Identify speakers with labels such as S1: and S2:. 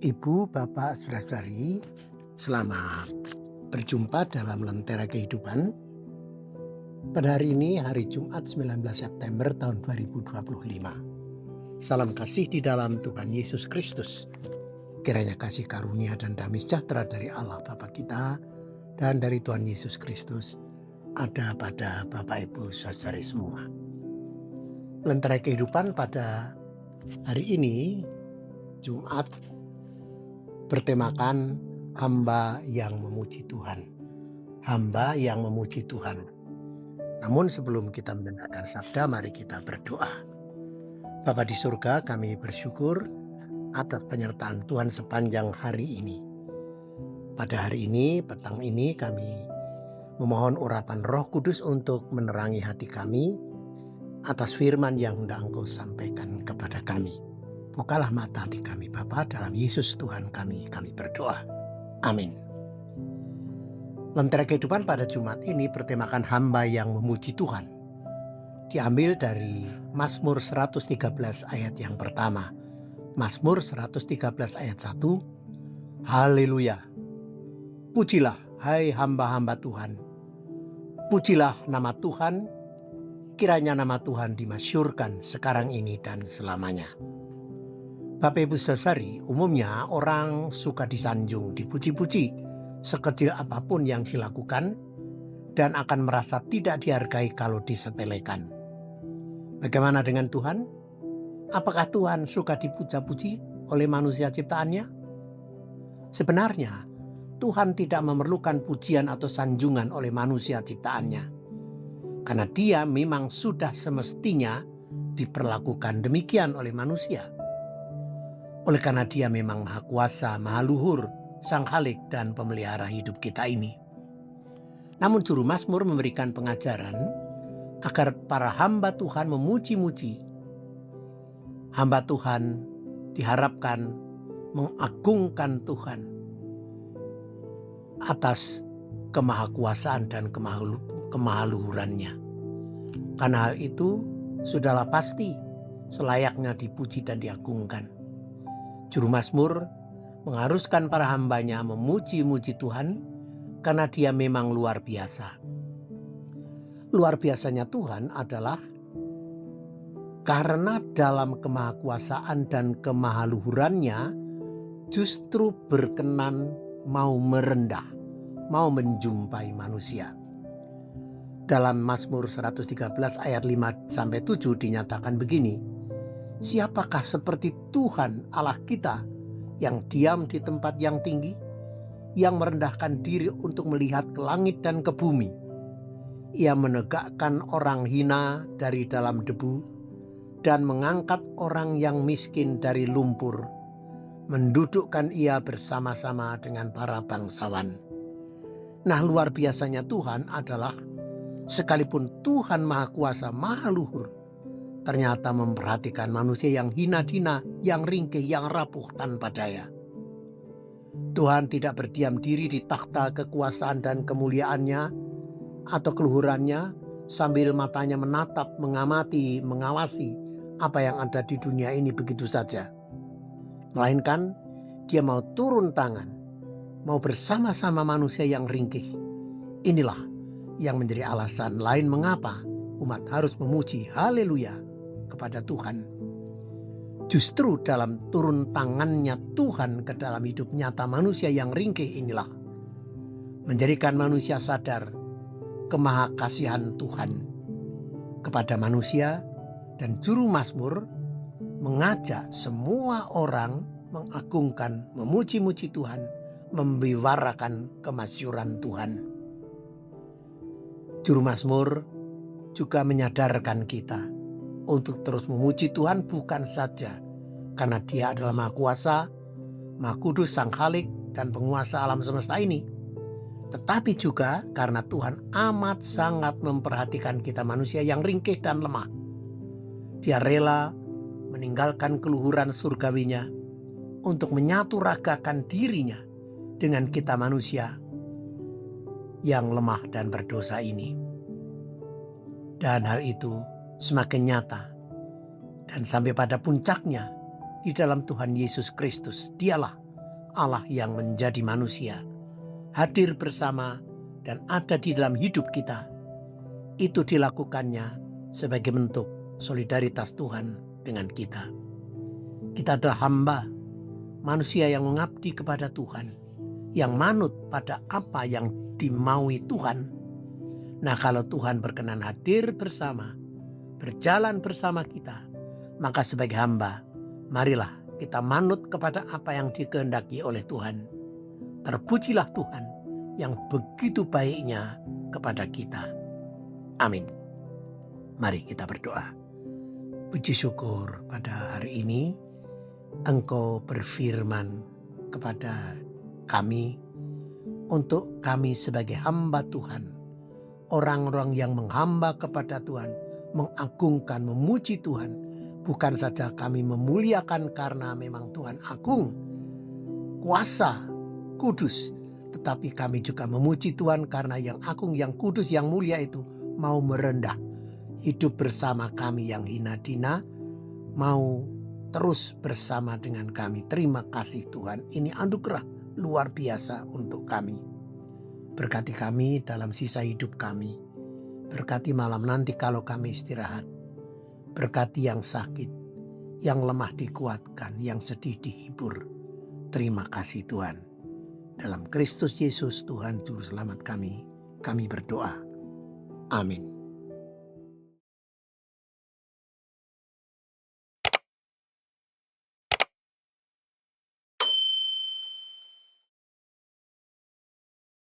S1: Ibu, Bapak, Saudara-saudari, selamat berjumpa dalam Lentera Kehidupan. Pada hari ini, hari Jumat 19 September tahun 2025. Salam kasih di dalam Tuhan Yesus Kristus. Kiranya kasih karunia dan damai sejahtera dari Allah Bapa kita dan dari Tuhan Yesus Kristus ada pada Bapak Ibu Saudari semua. Lentera Kehidupan pada hari ini, Jumat, bertemakan hamba yang memuji Tuhan. Hamba yang memuji Tuhan. Namun sebelum kita mendengarkan sabda, mari kita berdoa. Bapa di surga, kami bersyukur atas penyertaan Tuhan sepanjang hari ini. Pada hari ini, petang ini, kami memohon urapan Roh Kudus untuk menerangi hati kami atas firman yang hendak Engkau sampaikan kepada kami. Bukalah mata hati kami Bapa, dalam Yesus Tuhan kami berdoa. Amin. Lentera Kehidupan pada Jumat ini bertemakan hamba yang memuji Tuhan. Diambil dari Mazmur 113 ayat yang pertama. Mazmur 113 ayat 1. Haleluya. Pujilah hai hamba-hamba Tuhan. Pujilah nama Tuhan. Kiranya nama Tuhan dimasyhurkan sekarang ini dan selamanya. Bapak Ibu Saudari, umumnya orang suka disanjung, dipuji-puji sekecil apapun yang dilakukan dan akan merasa tidak dihargai kalau disepelekan. Bagaimana dengan Tuhan? Apakah Tuhan suka dipuja-puji oleh manusia ciptaannya? Sebenarnya Tuhan tidak memerlukan pujian atau sanjungan oleh manusia ciptaannya, karena Dia memang sudah semestinya diperlakukan demikian oleh manusia. Oleh karena Dia memang Maha Kuasa, Maha Luhur, Sang Khalik dan pemelihara hidup kita ini. Namun juru Mazmur memberikan pengajaran agar para hamba Tuhan memuji-muji. Hamba Tuhan diharapkan mengagungkan Tuhan atas kemahakuasaan dan kemahaluhurannya. Karena hal itu sudahlah pasti selayaknya dipuji dan diagungkan. Juru Mazmur mengharuskan para hambanya memuji-muji Tuhan karena Dia memang luar biasa. Luar biasanya Tuhan adalah karena dalam kemahakuasaan dan kemahaluhurannya justru berkenan mau merendah, mau menjumpai manusia. Dalam Mazmur 113 ayat 5-7 dinyatakan begini. Siapakah seperti Tuhan Allah kita yang diam di tempat yang tinggi, yang merendahkan diri untuk melihat ke langit dan ke bumi. Ia menegakkan orang hina dari dalam debu dan mengangkat orang yang miskin dari lumpur. Mendudukkan ia bersama-sama dengan para bangsawan. Nah, luar biasanya Tuhan adalah sekalipun Tuhan Maha Kuasa, Maha Luhur, ternyata memperhatikan manusia yang hina-hina, yang ringkih, yang rapuh tanpa daya. Tuhan tidak berdiam diri di takhta kekuasaan dan kemuliaannya atau keluhurannya sambil matanya menatap, mengamati, mengawasi apa yang ada di dunia ini begitu saja. Melainkan Dia mau turun tangan, mau bersama-sama manusia yang ringkih. Inilah yang menjadi alasan lain mengapa umat harus memuji haleluya kepada Tuhan. Justru dalam turun tangannya Tuhan ke dalam hidup nyata manusia yang ringkih inilah menjadikan manusia sadar kemahakasihan Tuhan kepada manusia, dan juru Mazmur mengajak semua orang mengagungkan, memuji-muji Tuhan, membicarakan kemasyhuran Tuhan. Juru Mazmur juga menyadarkan kita untuk terus memuji Tuhan bukan saja karena Dia adalah Maha Kuasa, Maha Kudus, Sang Khalik dan penguasa alam semesta ini, tetapi juga karena Tuhan amat sangat memperhatikan kita manusia yang ringkih dan lemah. Dia rela meninggalkan keluhuran surgawinya untuk menyaturagakan dirinya dengan kita manusia yang lemah dan berdosa ini. Dan hal itu semakin nyata dan sampai pada puncaknya di dalam Tuhan Yesus Kristus. Dialah Allah yang menjadi manusia, hadir bersama dan ada di dalam hidup kita. Itu dilakukannya sebagai bentuk solidaritas Tuhan dengan kita. Kita adalah hamba, manusia yang mengabdi kepada Tuhan, yang manut pada apa yang dimaui Tuhan. Nah, kalau Tuhan berkenan hadir bersama, berjalan bersama kita, maka sebagai hamba, marilah kita manut kepada apa yang dikehendaki oleh Tuhan. Terpujilah Tuhan yang begitu baiknya kepada kita. Amin. Mari kita berdoa. Puji syukur pada hari ini Engkau berfirman kepada kami untuk kami sebagai hamba Tuhan. Orang-orang yang menghamba kepada Tuhan, mengagungkan, memuji Tuhan. Bukan saja kami memuliakan karena memang Tuhan agung, kuasa, kudus. Tetapi kami juga memuji Tuhan karena yang agung, yang kudus, yang mulia itu mau merendah. Hidup bersama kami yang hina dina, mau terus bersama dengan kami. Terima kasih Tuhan, ini anugerah luar biasa untuk kami. Berkati kami dalam sisa hidup kami. Berkati malam nanti kalau kami istirahat. Berkati yang sakit, yang lemah dikuatkan, yang sedih dihibur. Terima kasih Tuhan. Dalam Kristus Yesus Tuhan Juru Selamat kami berdoa. Amin.